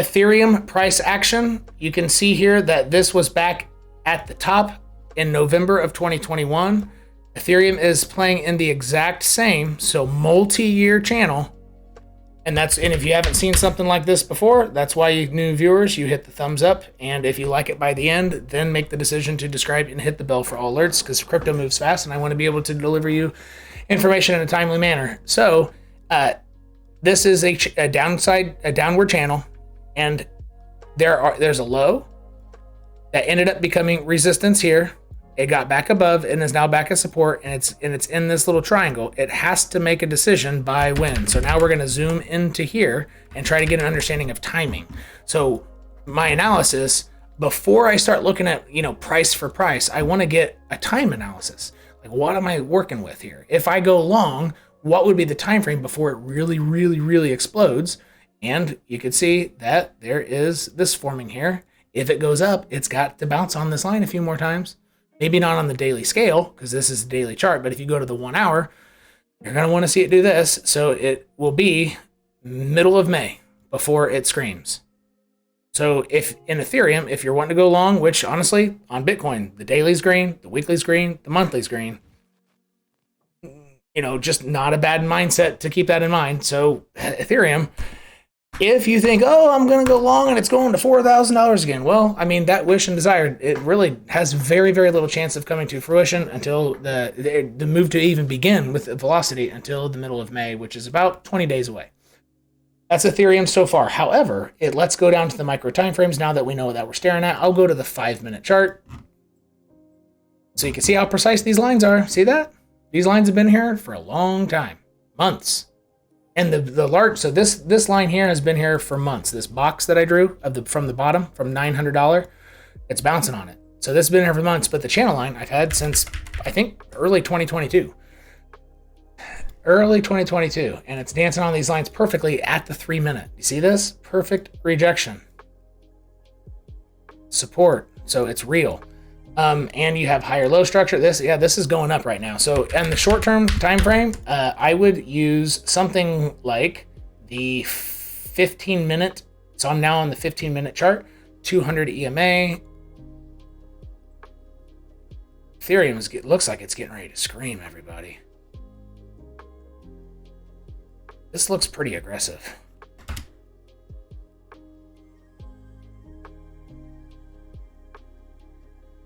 Ethereum price action. You can see here that this was back at the top in November of 2021. Ethereum is playing in the exact same, so multi-year channel. And if you haven't seen something like this before, that's why you new viewers, you hit the thumbs up. And if you like it by the end, then make the decision to subscribe and hit the bell for all alerts, because crypto moves fast and I want to be able to deliver you information in a timely manner. So this is a downward channel, and there's a low that ended up becoming resistance here. It got back above and is now back at support, and it's in this little triangle. It has to make a decision by when. So now we're going to zoom into here and try to get an understanding of timing. So my analysis, before I start looking at, price for price, I want to get a time analysis. Like, what am I working with here? If I go long, what would be the time frame before it really, really, really explodes? And you can see that there is this forming here. If it goes up, it's got to bounce on this line a few more times. Maybe not on the daily scale, because this is a daily chart, but if you go to the 1 hour, you're going to want to see it do this. So it will be middle of May before it screams. So if in Ethereum, if you're wanting to go long, which honestly on Bitcoin, the daily's green, the weekly's green, the monthly's green, just not a bad mindset to keep that in mind. So Ethereum, if you think, oh, I'm going to go long and it's going to $4,000 again. Well, I mean, that wish and desire, it really has very, very little chance of coming to fruition until the move to even begin with velocity until the middle of May, which is about 20 days away. That's Ethereum so far. However, let's go down to the micro time frames now that we know that we're staring at. I'll go to the 5-minute chart so you can see how precise these lines are. See that? These lines have been here for a long time, months. And the large, so this line here has been here for months. This box that I drew from the bottom, from $900, it's bouncing on it. So this has been here for months, but the channel line I've had since, I think, early 2022. Early 2022, and it's dancing on these lines perfectly at the 3-minute. You see this? Perfect rejection. Support, so it's real. And you have higher low structure. This is going up right now. So in the short-term time frame, I would use something like the 15-minute. So I'm now on the 15-minute chart, 200 EMA. Ethereum looks like it's getting ready to scream, everybody. This looks pretty aggressive.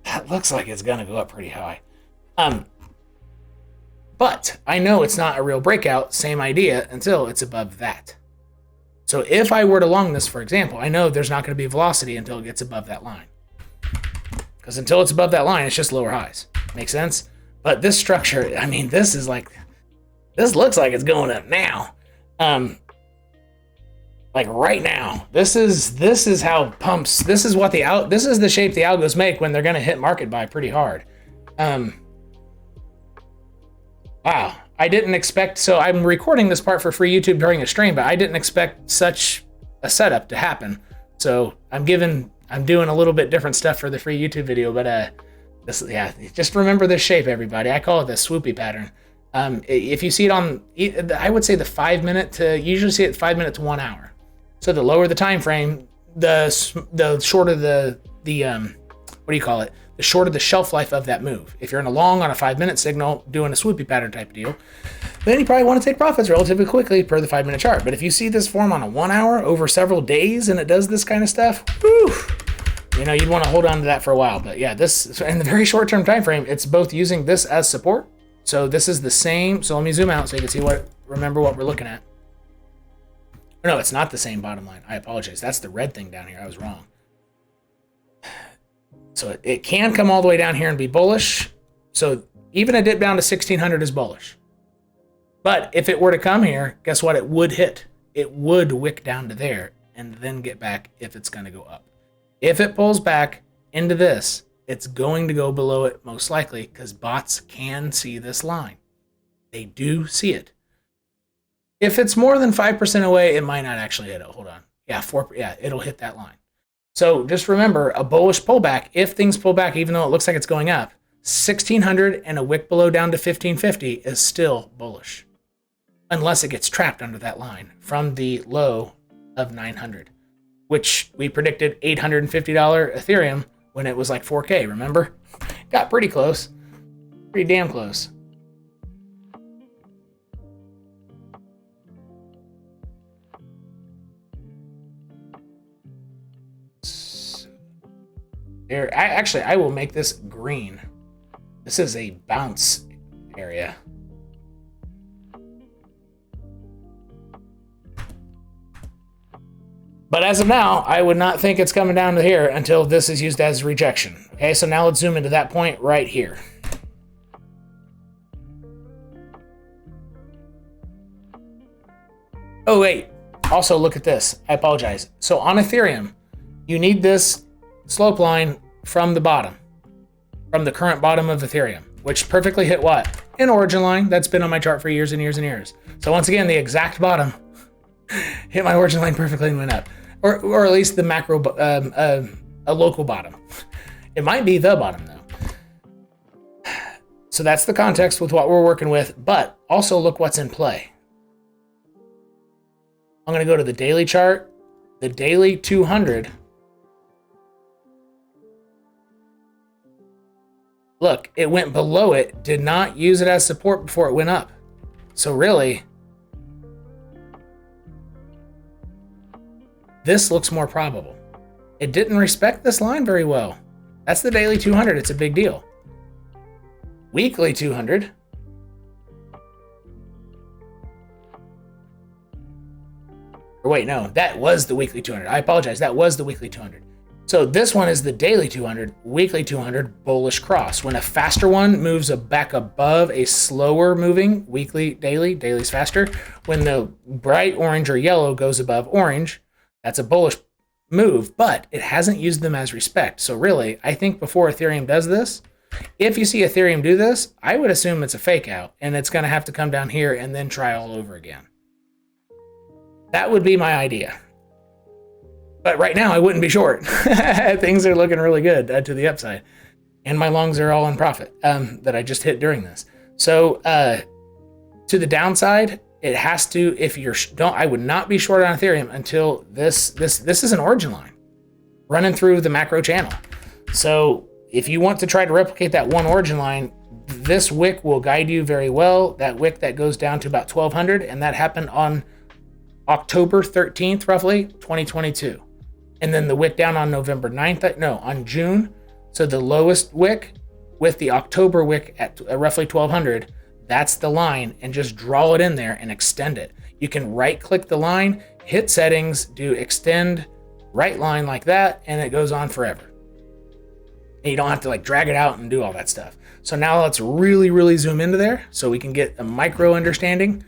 That looks like it's gonna go up pretty high. But I know it's not a real breakout, same idea, until it's above that. So if I were to long this, for example, I know there's not gonna be velocity until it gets above that line. Because until it's above that line, it's just lower highs. Make sense? But this structure, I mean, this looks like it's going up now. Like right now, this is how pumps, this is the shape the algos make when they're going to hit market buy pretty hard. Wow, I didn't expect, so I'm recording this part for free YouTube during a stream, but I didn't expect such a setup to happen. So I'm doing a little bit different stuff for the free YouTube video, but just remember this shape, everybody. I call it the swoopy pattern. If you see it on, I would say the 5-minute usually see it 5 minutes to 1 hour. So the lower the time frame, the shorter the shorter the shelf life of that move. If you're in a long on a 5-minute signal doing a swoopy pattern type of deal, then you probably want to take profits relatively quickly per the 5-minute chart. But if you see this form on a 1 hour over several days and it does this kind of stuff, whew, you'd want to hold on to that for a while. But yeah, this in the very short term time frame, it's both using this as support. So this is the same. So let me zoom out so you can see remember what we're looking at. No, it's not the same bottom line. I apologize. That's the red thing down here. I was wrong. So it can come all the way down here and be bullish. So even a dip down to 1600 is bullish. But if it were to come here, guess what? It would hit. It would wick down to there and then get back if it's going to go up. If it pulls back into this, it's going to go below it most likely because bots can see this line. They do see it. If it's more than 5% away, it might not actually hit it. Hold on. Yeah, it'll hit that line. So just remember, a bullish pullback, if things pull back, even though it looks like it's going up, 1600 and a wick below down to 1550 is still bullish. Unless it gets trapped under that line from the low of 900. which we predicted $850 Ethereum when it was like 4K, remember? Got pretty close. Pretty damn close. There, actually, I will make this green. This is a bounce area. But as of now, I would not think it's coming down to here until this is used as rejection. Okay, so now let's zoom into that point right here. Oh, wait. Also, look at this. I apologize. So on Ethereum, you need this slope line from the bottom, from the current bottom of Ethereum, which perfectly hit what? An origin line that's been on my chart for years and years and years. So once again, the exact bottom hit my origin line perfectly and went up. Or at least the macro, a local bottom. It might be the bottom though. So that's the context with what we're working with, but also look what's in play. I'm gonna go to the daily chart, the daily 200. Look, it went below it, did not use it as support before it went up. So really, this looks more probable. It didn't respect this line very well. That's the daily 200, it's a big deal. Weekly 200. Or wait, no, that was the weekly 200. I apologize, that was the weekly 200. So this one is the daily 200, weekly 200, bullish cross. When a faster one moves back above a slower moving weekly, daily's faster. When the bright orange or yellow goes above orange, that's a bullish move, but it hasn't used them as respect. So really, I think before Ethereum does this, if you see Ethereum do this, I would assume it's a fake out and it's gonna have to come down here and then try all over again. That would be my idea. But right now I wouldn't be short. Things are looking really good to the upside. And my longs are all in profit that I just hit during this. So to the downside, it has to, if you're, I would not be short on Ethereum until this is an origin line running through the macro channel. So if you want to try to replicate that one origin line, this wick will guide you very well. That wick that goes down to about 1200, and that happened on October 13th, roughly 2022. And then the wick down on November 9th, no, on June. So the lowest wick with the October wick at roughly 1200, that's the line, and just draw it in there and extend it. You can right click the line, hit settings, do extend right line like that, and it goes on forever. And you don't have to like drag it out and do all that stuff. So now let's really, really zoom into there so we can get a micro understanding.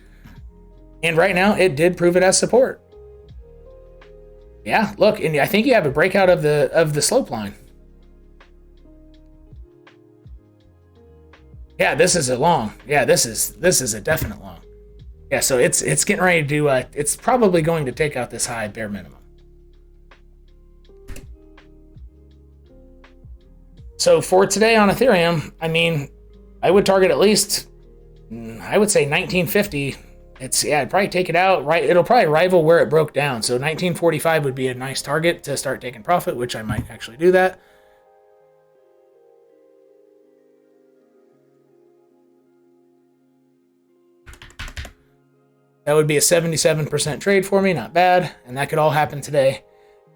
And right now it did prove it as support. Yeah, look, and I think you have a breakout of the slope line. Yeah, this is a long. Yeah, this is a definite long. Yeah, so it's getting ready to do. It's probably going to take out this high bare minimum. So for today on Ethereum, I mean, I would target at least, I would say 1950. I'd probably take it out, right? It'll probably rival where it broke down. So 1945 would be a nice target to start taking profit, which I might actually do that. That would be a 77% trade for me, not bad. And that could all happen today.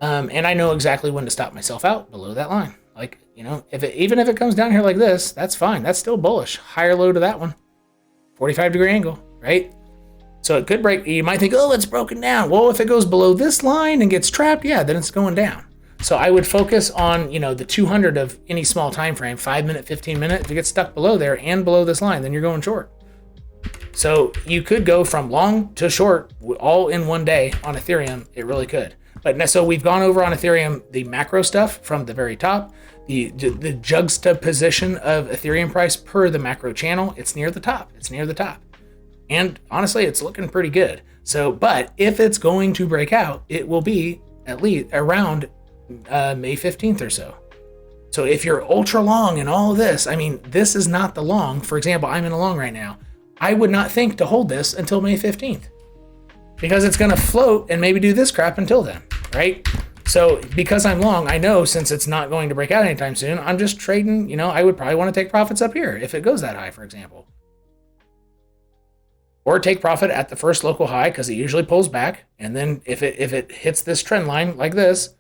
And I know exactly when to stop myself out below that line. Like, you know, even if it comes down here like this, that's fine. That's still bullish. Higher low to that one. 45-degree angle, right? So it could break. You might think, oh, it's broken down. Well, if it goes below this line and gets trapped, yeah, then it's going down. So I would focus on, you know, the 200 of any small time frame, 5 minute, 15 minute. If it gets stuck below there and below this line, then you're going short. So you could go from long to short all in one day on Ethereum. It really could. But so we've gone over on Ethereum the macro stuff from the very top, the juxtaposition of Ethereum price per the macro channel. It's near the top. It's near the top. And honestly, it's looking pretty good. So, but if it's going to break out, it will be at least around May 15th or so. So if you're ultra long and all of this, I mean, this is not the long. For example, I'm in a long right now. I would not think to hold this until May 15th because it's going to float and maybe do this crap until then, right? So because I'm long, I know since it's not going to break out anytime soon, I'm just trading, you know, I would probably want to take profits up here if it goes that high, for example. Or take profit at the first local high because it usually pulls back. And then if it hits this trend line like this,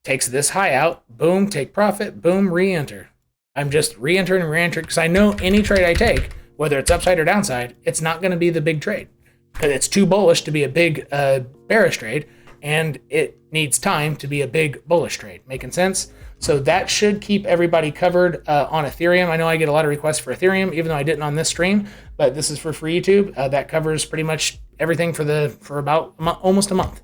takes this high out, boom, take profit, boom, re-enter. I'm just re-entering and re-entering because I know any trade I take, whether it's upside or downside, it's not going to be the big trade because it's too bullish to be a big bearish trade, and it needs time to be a big bullish trade. Making sense? So that should keep everybody covered on Ethereum. I know I get a lot of requests for Ethereum, even though I didn't on this stream, but this is for free YouTube. That covers pretty much everything for about almost a month.